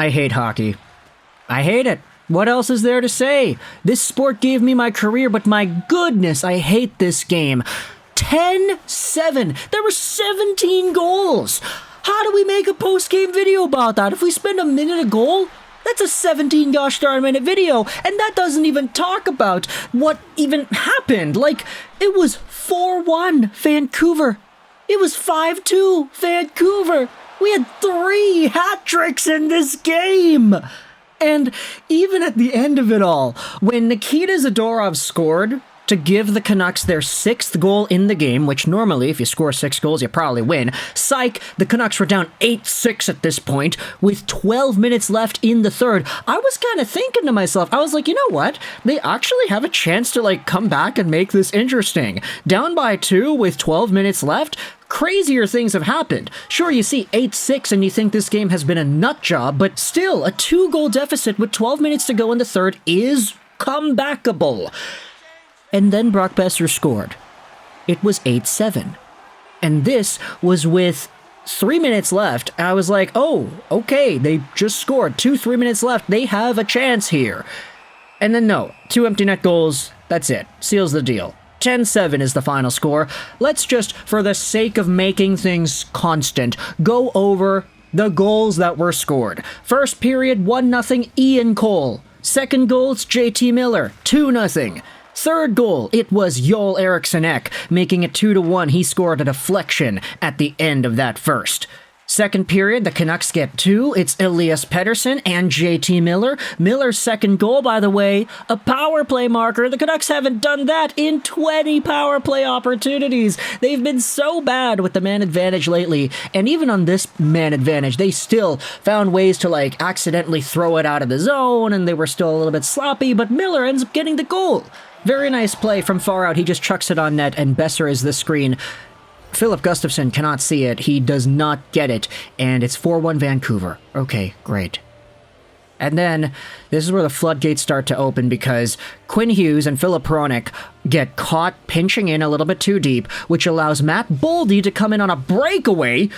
I hate hockey. I hate it. What else is there to say? This sport gave me my career, but my goodness, I hate this game. 10-7. There were 17 goals. How do we make a post-game video about that? If we spend a minute a goal, that's a 17 gosh darn minute video, and that doesn't even talk about what even happened. Like, it was 4-1 Vancouver. It was 5-2 Vancouver. We had 3 hat tricks in this game. And even at the end of it all, when Nikita Zadorov scored to give the Canucks their 6th goal in the game, which normally, if you score 6 goals, you probably win. Psych, the Canucks were down 8-6 at this point, with 12 minutes left in the third. I was kind of thinking to myself, I was like, you know what? They actually have a chance to, come back and make this interesting. Down by 2 with 12 minutes left, crazier things have happened. Sure, you see 8-6 and you think this game has been a nut job, but still, a 2-goal deficit with 12 minutes to go in the third is comebackable. And then Brock Boeser scored. It was 8-7. And this was with 3 minutes left. I was like, oh, okay, they just scored. 3 minutes left. They have a chance here. And then no, 2 empty net goals. That's it. Seals the deal. 10-7 is the final score. Let's just, for the sake of making things constant, go over the goals that were scored. First period, 1-0 Ian Cole. Second goal, it's JT Miller, 2-0. Third goal, it was Joel Eriksson, making it 2-1. He scored a deflection at the end of that first. Second period, the Canucks get 2. It's Elias Pettersson and JT Miller. Miller's second goal, by the way, a power play marker. The Canucks haven't done that in 20 power play opportunities. They've been so bad with the man advantage lately. And even on this man advantage, they still found ways to accidentally throw it out of the zone, and they were still a little bit sloppy, but Miller ends up getting the goal. Very nice play from far out. He just chucks it on net, and Boeser is the screen. Filip Gustavsson cannot see it. He does not get it. And it's 4-1 Vancouver. Okay, great. And then, this is where the floodgates start to open because Quinn Hughes and Filip Hronek get caught pinching in a little bit too deep, which allows Matt Boldy to come in on a breakaway.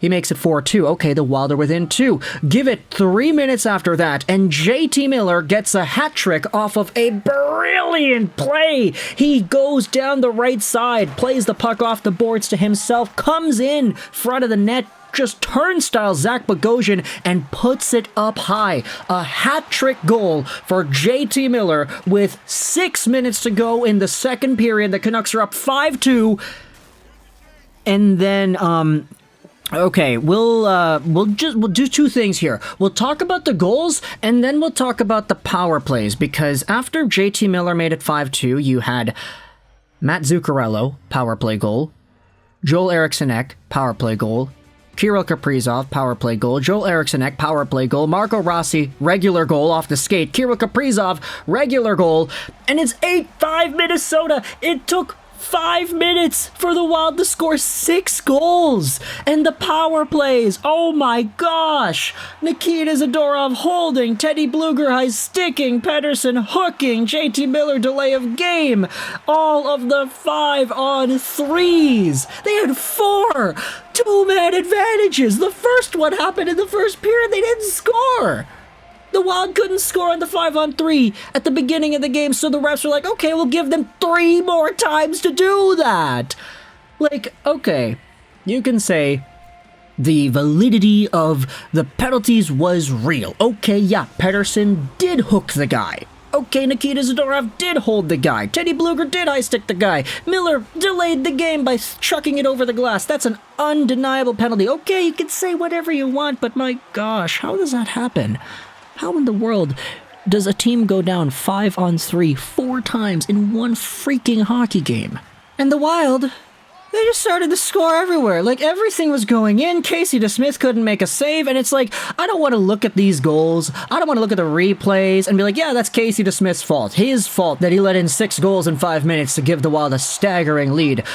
He makes it 4-2. Okay, the Wild are within 2. Give it 3 minutes after that, and JT Miller gets a hat trick off of a brilliant play. He goes down the right side, plays the puck off the boards to himself, comes in front of the net, just turnstiles Zach Bogosian and puts it up high. A hat trick goal for JT Miller with 6 minutes to go in the second period. The Canucks are up 5-2. And then, okay, we'll do 2 things here. We'll talk about the goals, and then we'll talk about the power plays, because after JT Miller made it 5-2, you had Matt Zuccarello, power play goal, Joel Eriksson, power play goal, Kirill Kaprizov, power play goal, Joel Eriksson, power play goal, Marco Rossi, regular goal off the skate, Kirill Kaprizov, regular goal, and it's 8-5 Minnesota. It took 5 minutes for the Wild to score 6 goals. And the power plays, oh my gosh. Nikita Zadorov holding, Teddy Blueger sticking, Pettersson hooking, JT Miller delay of game. All of the 5-on-3s. They had 4 two-man advantages. The first one happened in the first period. They didn't score. The Wild couldn't score on the 5-on-3 at the beginning of the game, so the refs were like, okay, we'll give them 3 more times to do that. Okay, you can say the validity of the penalties was real. Okay, yeah, Pettersson did hook the guy. Okay, Nikita Zadorov did hold the guy. Teddy Blueger did high-stick the guy. Miller delayed the game by chucking it over the glass. That's an undeniable penalty. Okay, you can say whatever you want, but my gosh, how does that happen? How in the world does a team go down 5-on-3 4 times in one freaking hockey game? And the Wild, they just started to score everywhere. Everything was going in. Casey DeSmith couldn't make a save, and it's I don't want to look at these goals. I don't want to look at the replays and be like, yeah, that's Casey DeSmith's fault. His fault that he let in 6 goals in 5 minutes to give the Wild a staggering lead.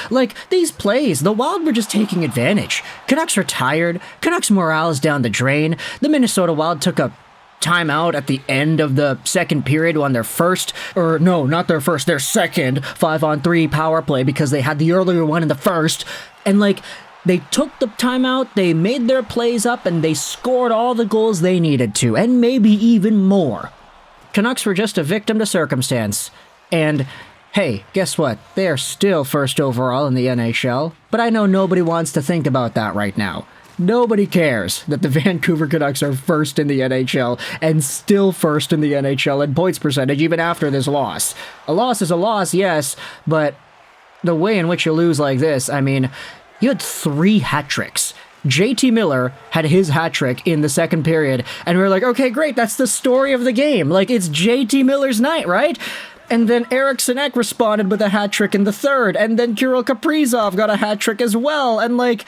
These plays, the Wild were just taking advantage. Canucks were tired. Canucks' morale is down the drain. The Minnesota Wild took a timeout at the end of the second period on their second 5-on-3 power play because they had the earlier one in the first. And They took the timeout, they made their plays up, and they scored all the goals they needed to, and maybe even more. Canucks were just a victim to circumstance. And hey, guess what? They're still first overall in the NHL, but I know nobody wants to think about that right now. Nobody cares that the Vancouver Canucks are first in the NHL and still first in the NHL in points percentage even after this loss. A loss is a loss, yes, but the way in which you lose like this, I mean, you had 3 hat tricks. JT Miller had his hat trick in the second period, and we were like, okay, great, that's the story of the game. Like, it's JT Miller's night, right? And then Eriksson responded with a hat trick in the third, and then Kirill Kaprizov got a hat trick as well, and like,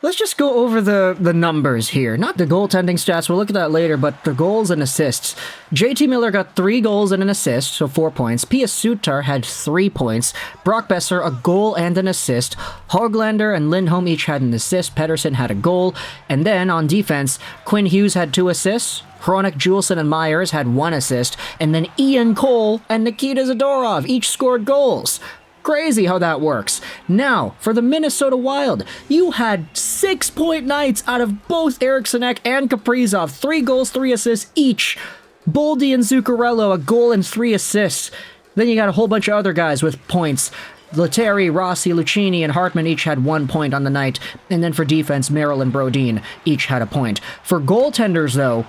let's just go over the numbers here. Not the goaltending stats, we'll look at that later, but the goals and assists. JT Miller got 3 goals and an assist, so 4 points. Pia Sutar had 3 points. Brock Boeser, a goal and an assist. Höglander and Lindholm each had an assist. Pettersson had a goal. And then, on defense, Quinn Hughes had 2 assists. Hronek, Juleson, and Myers had 1 assist. And then Ian Cole and Nikita Zadorov each scored goals. Crazy how that works. Now, for the Minnesota Wild, you had 6-point nights out of both Eriksson and Kaprizov. 3 goals, 3 assists each. Boldy and Zuccarello, a goal and 3 assists. Then you got a whole bunch of other guys with points. Lettieri, Rossi, Lucchini, and Hartman each had 1 point on the night. And then for defense, Merrill and Brodin each had a point. For goaltenders, though,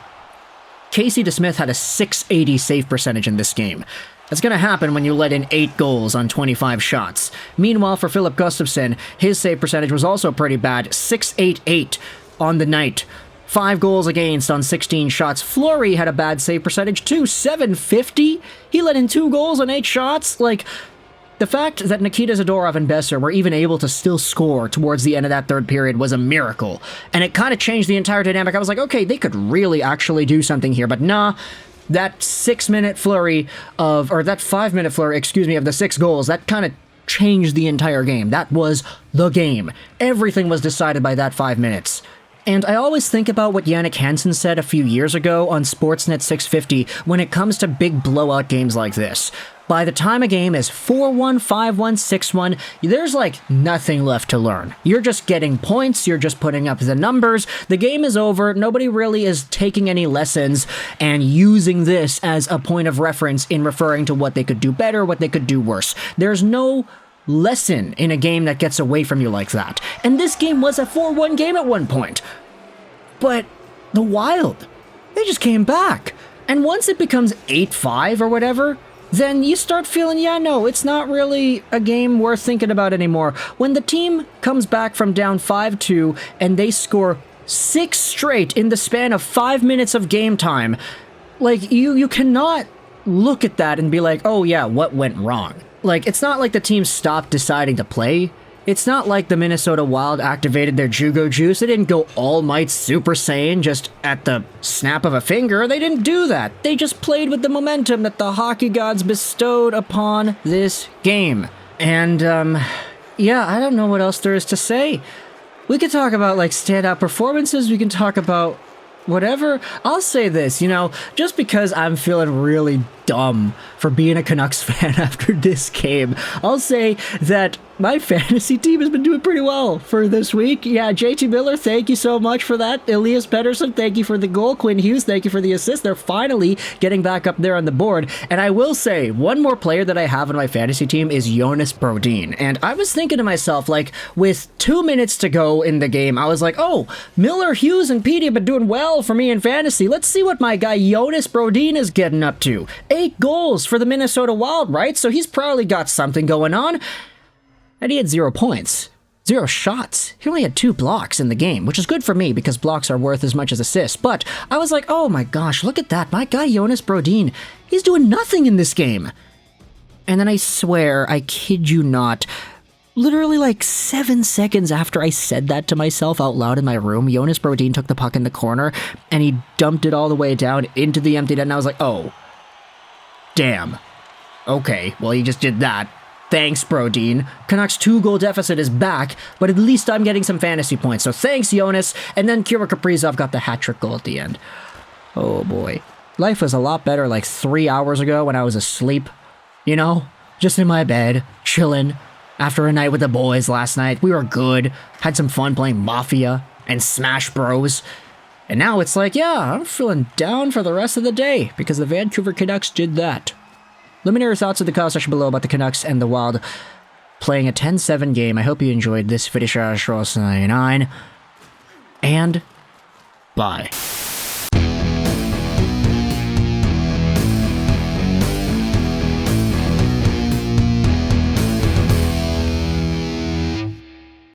Casey DeSmith had a .680 save percentage in this game. That's going to happen when you let in 8 goals on 25 shots. Meanwhile, for Filip Gustavsson, his save percentage was also pretty bad, .688 on the night. 5 goals against on 16 shots. Fleury had a bad save percentage too, .750. He let in 2 goals on 8 shots. Like, the fact that Nikita Zadorov and Boeser were even able to still score towards the end of that third period was a miracle. And it kind of changed the entire dynamic. I was like, okay, they could really actually do something here, but nah. That 6-minute flurry that 5-minute flurry, of the 6 goals, that kind of changed the entire game. That was the game. Everything was decided by that 5 minutes. And I always think about what Jannik Hansen said a few years ago on Sportsnet 650 when it comes to big blowout games like this. By the time a game is 4-1, 5-1, 6-1, there's like nothing left to learn. You're just getting points, you're just putting up the numbers, the game is over, nobody really is taking any lessons and using this as a point of reference in referring to what they could do better, what they could do worse. There's no lesson in a game that gets away from you like that. And this game was a 4-1 game at one point. But the Wild, they just came back. And once it becomes 8-5 or whatever, then you start feeling, yeah, no, it's not really a game worth thinking about anymore. When the team comes back from down 5-2 and they score 6 straight in the span of 5 minutes of game time, like, you cannot look at that and be like, oh yeah, what went wrong? Like, it's not like the team stopped deciding to play. It's not like the Minnesota Wild activated their Jugo Juice. They didn't go All Might Super Saiyan just at the snap of a finger. They didn't do that. They just played with the momentum that the hockey gods bestowed upon this game. And, yeah, I don't know what else there is to say. We could talk about, like, standout performances. We can talk about whatever. I'll say this, just because I'm feeling really dumb for being a Canucks fan after this game, I'll say that my fantasy team has been doing pretty well for this week. Yeah, JT Miller, thank you so much for that. Elias Pettersson, thank you for the goal. Quinn Hughes, thank you for the assist. They're finally getting back up there on the board. And I will say, one more player that I have on my fantasy team is Jonas Brodin. And I was thinking to myself, like, with 2 minutes to go in the game, I was like, oh, Miller, Hughes, and Petey have been doing well for me in fantasy. Let's see what my guy Jonas Brodin is getting up to. 8 goals for the Minnesota Wild, right? So he's probably got something going on. And he had 0 points, 0 shots. He only had 2 blocks in the game, which is good for me because blocks are worth as much as assists. But I was like, oh my gosh, look at that. My guy Jonas Brodin, he's doing nothing in this game. And then I swear, I kid you not, literally like 7 seconds after I said that to myself out loud in my room, Jonas Brodin took the puck in the corner and he dumped it all the way down into the empty net. And I was like, oh, damn. Okay, well, he just did that. Thanks, Brodin. Canucks' 2-goal deficit is back, but at least I'm getting some fantasy points. So thanks, Jonas. And then Kirill Kaprizov got the hat-trick goal at the end. Oh, boy. Life was a lot better like 3 hours ago when I was asleep. Just in my bed, chilling. After a night with the boys last night, we were good, had some fun playing Mafia and Smash Bros. And now it's like, yeah, I'm feeling down for the rest of the day because the Vancouver Canucks did that. Let me know your thoughts in the comment section below about the Canucks and the Wild playing a 10-7 game. I hope you enjoyed this video. 99, and bye.